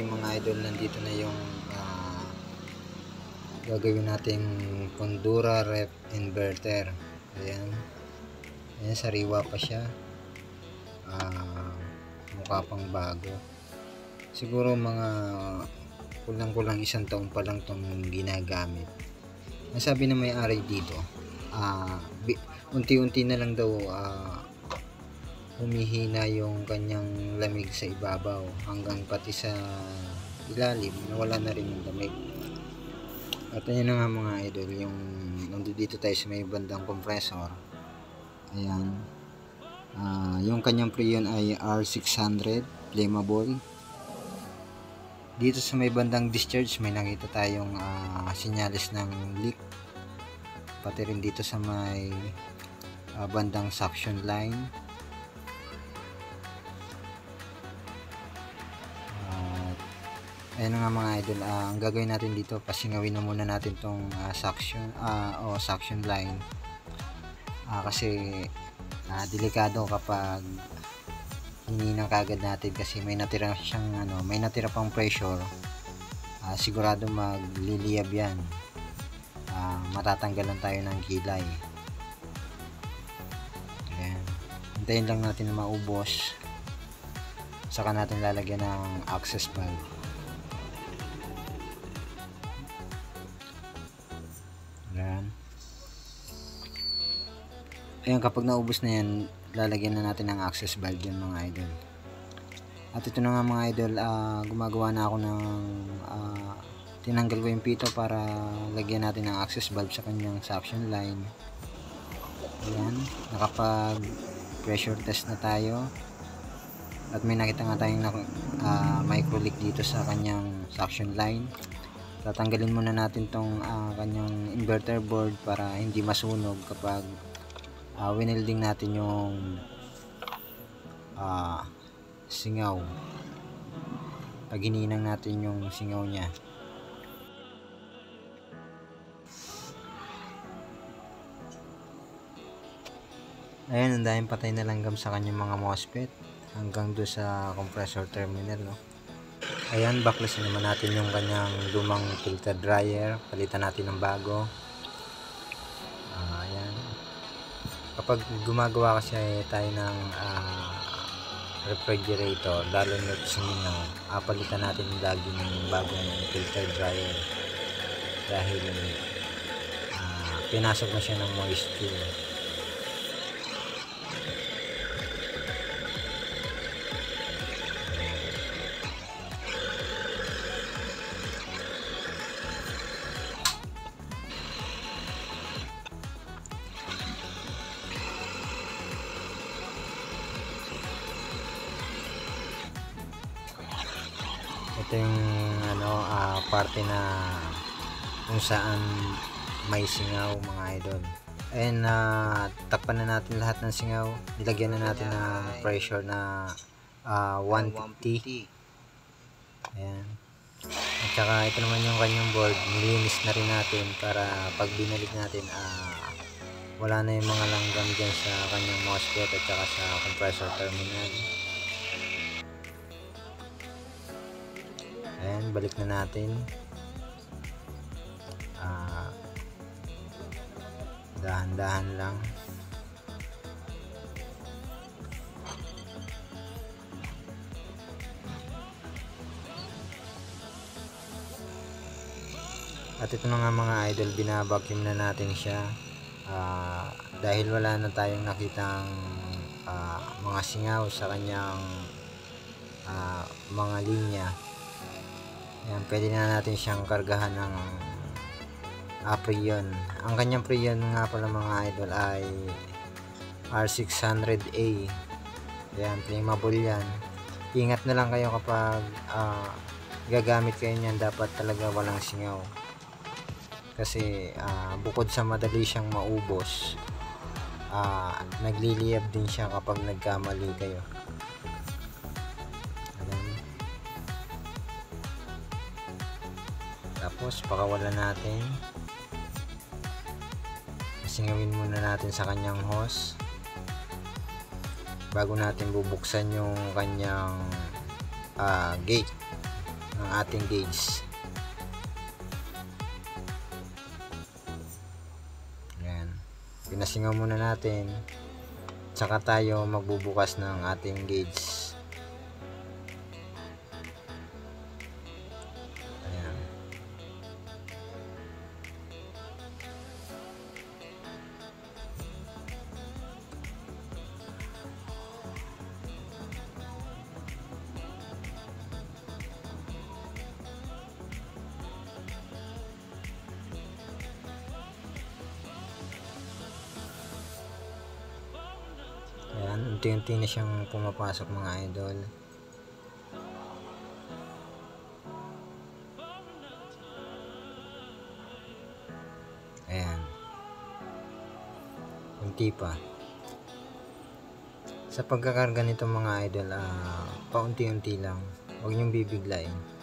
mga idol, nandito na yung gagawin nating Condura ref inverter. Ayan, sariwa pa siya, mukha pang bago. Siguro mga kulang-kulang isang taon pa lang tong ginagamit. Nasabi na may-ari dito, unti-unti na lang daw humihina yung kanyang lamig sa ibabaw, hanggang pati sa ilalim nawala na rin yung lamig. At ayan na nga mga idol, yung nandito tayo sa may bandang compressor. Ayan, yung kanyang preyon ay R600 flammable. Dito sa may bandang discharge may nakita tayong sinyalis ng leak, pati rin dito sa may bandang suction line. Ayan nga mga idol, ang gagawin natin dito, pasingawin na muna natin tong suction line, kasi delikado kapag hininang kagad natin, kasi may natira siyang may natira pang pressure. Sigurado magliliyab yan, matatanggalan tayo ng kilay. Ayan, hintayin lang natin na maubos, saka natin lalagyan ng access valve. Ayan, kapag naubos na yan, lalagyan na natin ng access valve yan mga idol. At ito na nga mga idol, gumagawa na ako ng tinanggal ko yung pito para lagyan natin ng access valve sa kanyang suction line. Ayan, nakapag pressure test na tayo, at may nakita nga tayong micro leak dito sa kanyang suction line. Tatanggalin muna natin tong kanyang inverter board para hindi masunog kapag winelding natin yung singaw, pag hininang natin yung singaw nya. Ayan, ang daming patay na langgam sa kanyang mga MOSFET hanggang doon sa compressor terminal, no? Ayan, backless naman natin yung kanyang lumang filter dryer, palitan natin ng bago. Ayan, kapag gumagawa kasi tayo ng refrigerator, lalo na sa mingaw, palitan natin lagi ng bagong filter dryer dahil pinasok na siya ng moisture. Ito yung parte na kung saan may singaw mga idol. Ayan, takpan na natin lahat ng singaw, nilagyan na natin ng pressure na 150. Ayan, at saka ito naman yung kanyang board, nilinis na rin natin para pag binalik natin wala na yung mga langgam dyan sa kanyang MOSFET at saka sa compressor terminal. Ayan, balik na natin. Dahan-dahan lang. At ito na nga mga idol, binabacuum na natin siya, dahil wala na tayong nakitang mga singaw sa kanyang mga linya. Ayan, pwede na natin siyang kargahan ng preyon. Ang kanyang preyon nga pala mga idol ay R600A. Ayan, flammable yan. Ingat na lang kayo kapag gagamit kayo niyan, dapat talaga walang singaw, kasi bukod sa madali siyang maubos, nagliliyab din siya kapag nagkamali kayo. Tapos pakawalan natin, singawin muna natin sa kanyang hose bago natin bubuksan yung kanyang gate. ng ating gauge. Ayan. Pinasingaw muna natin. Tsaka tayo magbubukas ng ating gauge. Ayan. Ayan, unti-unti na siyang pumapasok mga idol. Ayan. Unti pa. Sa pagkakarga nito mga idol, paunti-unti lang. Huwag niyong bibiglain.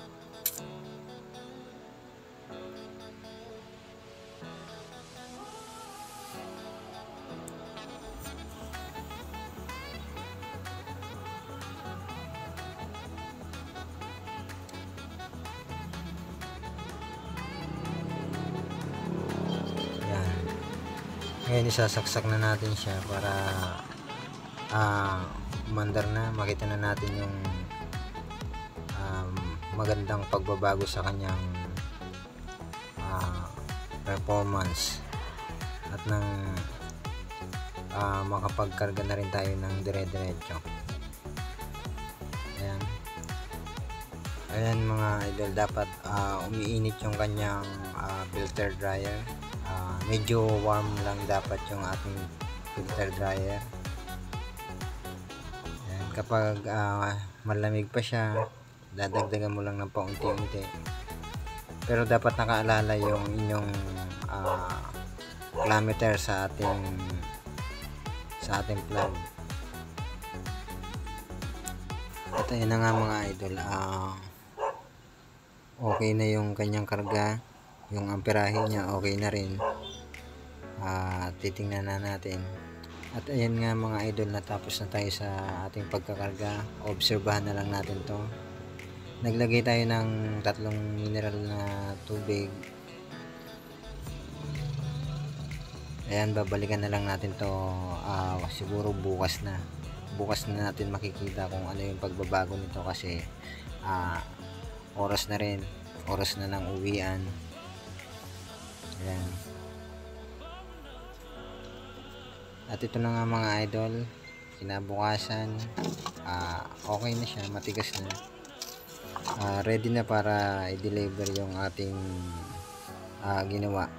Ngayon isasaksak na natin siya para umandar na, makita na natin yung magandang pagbabago sa kanyang performance at nang makapagkarga na rin tayo ng dire-diretso. Ayan mga idol, dapat umiinit yung kanyang filter dryer. Medyo warm lang dapat yung ating filter dryer. Ayan, kapag malamig pa siya, dadagdagan mo lang ng paunti-unti. Pero dapat nakaalala yung inyong diameter sa ating plug. At ayun na nga mga idol, okay na yung kanyang karga, yung amperahe niya okay na rin. Titingnan na natin. At ayan nga mga idol, natapos na tayo sa ating pagkakarga. Obserbahan na lang natin to. Naglagay tayo ng 3 mineral na tubig. Ayan, babalikan na lang natin to siguro bukas na natin makikita kung ano yung pagbabago nito, kasi oras na rin, oras na ng uwian. Ayan. At ito na nga mga idol, kinabukasan okay na siya, matigas na, ready na para i-deliver yung ating ginawa.